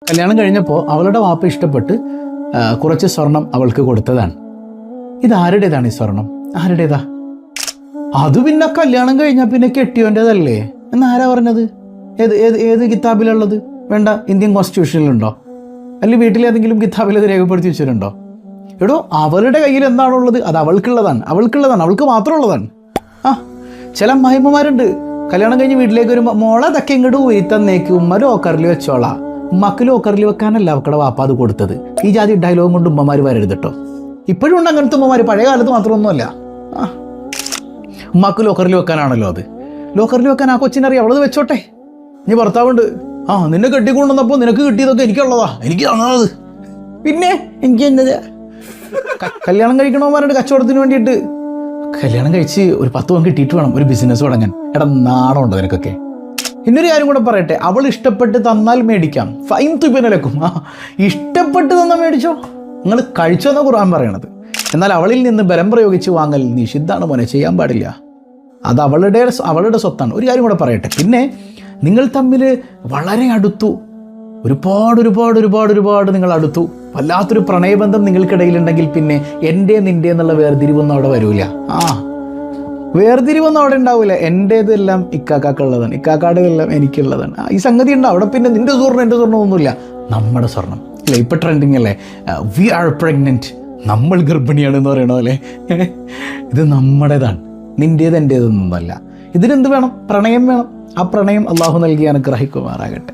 കല്യാണം കഴിഞ്ഞപ്പോൾ അവളുടെ വാപ്പ ഇഷ്ടപ്പെട്ട് കുറച്ച് സ്വർണം അവൾക്ക് കൊടുത്തതാണ്. ഇതാരുടേതാണ് ഈ സ്വർണം? ആരുടേതാ? അത് പിന്നെ കല്യാണം കഴിഞ്ഞാൽ പിന്നെ കെട്ടിയോൻ്റെതല്ലേ എന്നാരാ പറഞ്ഞത്? ഏത് ഏത് ഏത് കിതാബിലുള്ളത്? വേണ്ട, ഇന്ത്യൻ കോൺസ്റ്റിറ്റ്യൂഷനിലുണ്ടോ? അല്ലെങ്കിൽ വീട്ടിലേതെങ്കിലും കിതാബിൽ അത് രേഖപ്പെടുത്തി വെച്ചിട്ടുണ്ടോ? എടോ, അവളുടെ കയ്യിൽ എന്താണുള്ളത് അത് അവൾക്കുള്ളതാണ്, അവൾക്ക് മാത്രമുള്ളതാണ്. ചില അമ്മായിമ്മമാരുണ്ട് കല്യാണം കഴിഞ്ഞ് വീട്ടിലേക്ക് വരുമ്പോൾ മോളെ അതൊക്കെ ഇങ്ങോട്ട് ഉയർത്തന്നേക്ക് ഉമ്മ ലോക്കറിൽ വെച്ചോളാം. ഉമ്മക്ക് ലോക്കറിൽ വെക്കാനല്ല അവക്കടെ വാപ്പ അത് കൊടുത്തത്. ഈ ജാതി ഡയലോഗും കൊണ്ട് ഉമ്മമാർ വരരുത് കേട്ടോ. ഇപ്പോഴും ഉണ്ട് അങ്ങനത്തെ ഉമ്മമാർ, പഴയ കാലത്ത് മാത്രമൊന്നുമല്ല. ഉമ്മക്ക് ലോക്കറിൽ വെക്കാനാണല്ലോ അത്. ലോക്കറിൽ വെക്കാൻ ആ കൊച്ചിനറിയാം, അവളത് വെച്ചോട്ടെ. ഇനി ഭർത്താവുണ്ട്, നിന്നെ കെട്ടിക്കൊണ്ടുവന്നപ്പോൾ നിനക്ക് കിട്ടിയതൊക്കെ എനിക്കുള്ളതാ, എനിക്ക് തന്നത്. പിന്നെ എനിക്ക് എന്നത് കല്യാണം കഴിക്കണവന്മാരുടെ കച്ചവടത്തിന് വേണ്ടിയിട്ട് കല്യാണം കഴിച്ച് ഒരു 10 പവൻ കിട്ടിയിട്ട് വേണം ഒരു ബിസിനസ് തുടങ്ങാൻ. എടാ, നാണമുണ്ടോ നിനക്കൊക്കെ? ഇന്നൊരു കാര്യം കൂടെ പറയട്ടെ, അവൾ ഇഷ്ടപ്പെട്ട് തന്നാൽ മേടിക്കാം, ഫൈൻ തുപ്പിനലക്കും. ഇഷ്ടപ്പെട്ട് തന്നാൽ മേടിച്ചോ, നിങ്ങൾ കഴിച്ചോന്നാ ഖുർആൻ പറയണത്. എന്നാൽ അവളിൽ നിന്ന് ബലം പ്രയോഗിച്ച് വാങ്ങൽ നിഷിദ്ധാണ് മോനെ, ചെയ്യാൻ പാടില്ല. അത് അവളുടെ സ്വത്താണ്. ഒരു കാര്യം കൂടെ പറയട്ടെ, പിന്നെ നിങ്ങൾ തമ്മിൽ വളരെ അടുത്തു, ഒരുപാട് നിങ്ങൾ അടുത്തു, വല്ലാത്തൊരു പ്രണയബന്ധം നിങ്ങൾക്കിടയിലുണ്ടെങ്കിൽ പിന്നെ എൻ്റെ നിൻ്റെ എന്നുള്ള വേർതിരിവൊന്നും അവിടെ വരില്ല. വേർതിരിവൊന്നും അവിടെ ഉണ്ടാവില്ല. എൻ്റേതെല്ലാം ഇക്കാക്കുള്ളതാണ്, ഇക്കാക്കാടെല്ലാം എനിക്കുള്ളതാണ്. ഈ സംഗതി ഉണ്ട് അവിടെ. പിന്നെ നിൻ്റെ സ്വർണ്ണം എൻ്റെ സ്വർണ്ണം ഒന്നുമില്ല, നമ്മുടെ സ്വർണം അല്ലേ? ഇപ്പം ട്രെൻഡിങ് അല്ലേ, വി ആർ പ്രഗ്നൻറ്റ്, നമ്മൾ ഗർഭിണിയാണെന്ന് പറയണോ അല്ലേ? ഇത് നമ്മുടേതാണ്, നിൻ്റേത് എൻ്റേതൊന്നുമല്ല. ഇതിനെന്ത് വേണം? പ്രണയം വേണം. ആ പ്രണയം അള്ളാഹു നൽകി അനുഗ്രഹിക്കുമാറാകട്ടെ.